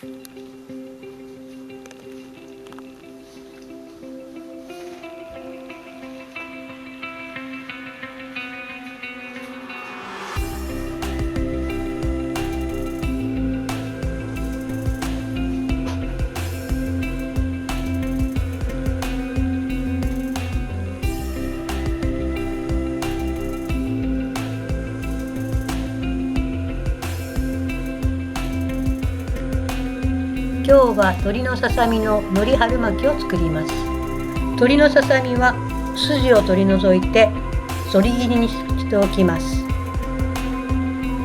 今日は鶏のささみの海苔春巻きを作ります。鶏のささみは筋を取り除いてそり切りにしておきます。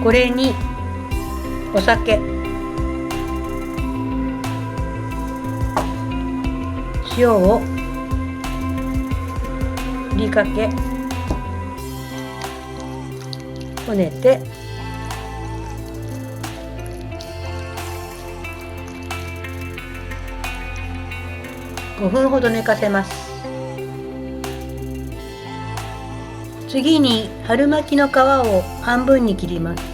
これにお酒、塩を振りかけこねて5分ほど寝かせます。次に春巻きの皮を半分に切ります。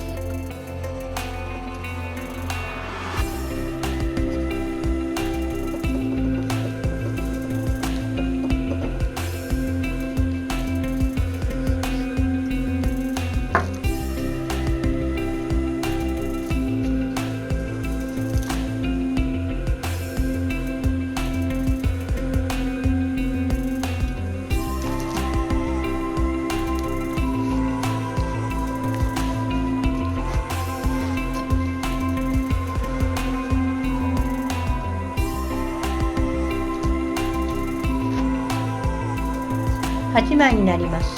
8枚になります。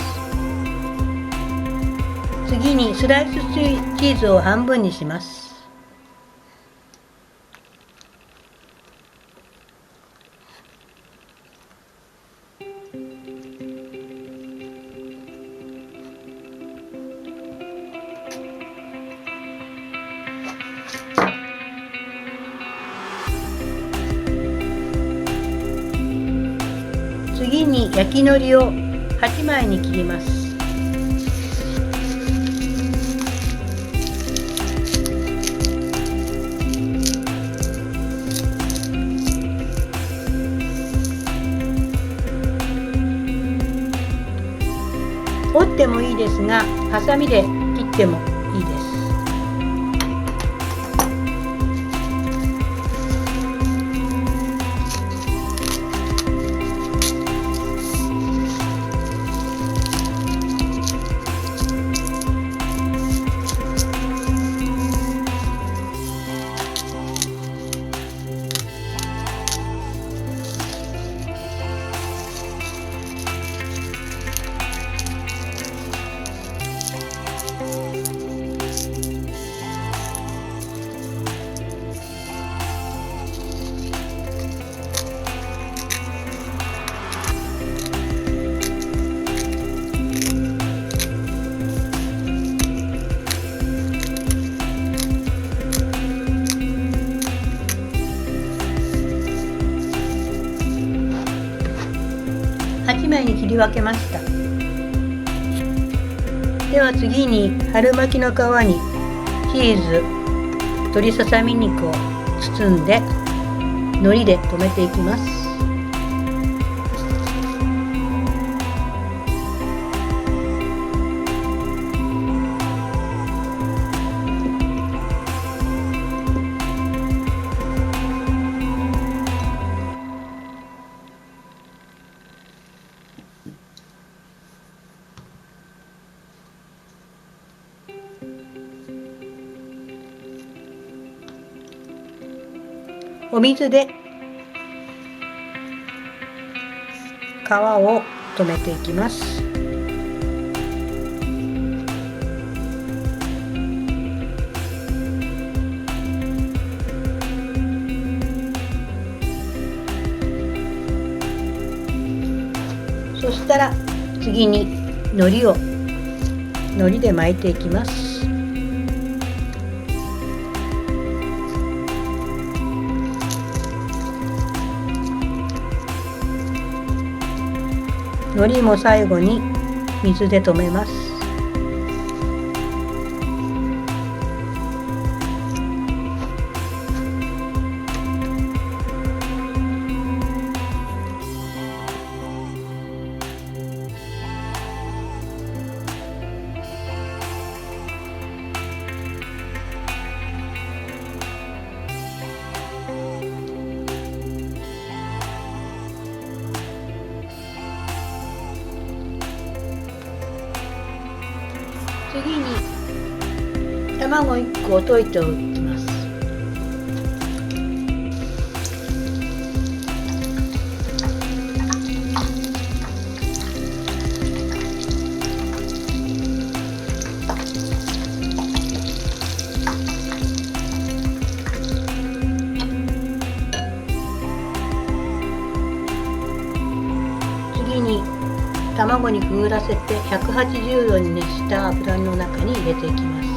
次にスライスチーズを半分にします。次に焼き海苔を8枚に切ります。折ってもいいですが、ハサミで切ってもいいです。8枚に切り分けました。では次に春巻きの皮にチーズ、鶏ささみ肉を包んで海苔で留めていきます。お水で皮を留めていきます。そしたら次に海苔で巻いていきます。海苔も最後に水で留めます。次に卵1個を溶いておきます。次に卵にくぐらせて180度に熱した油の中に入れていきます。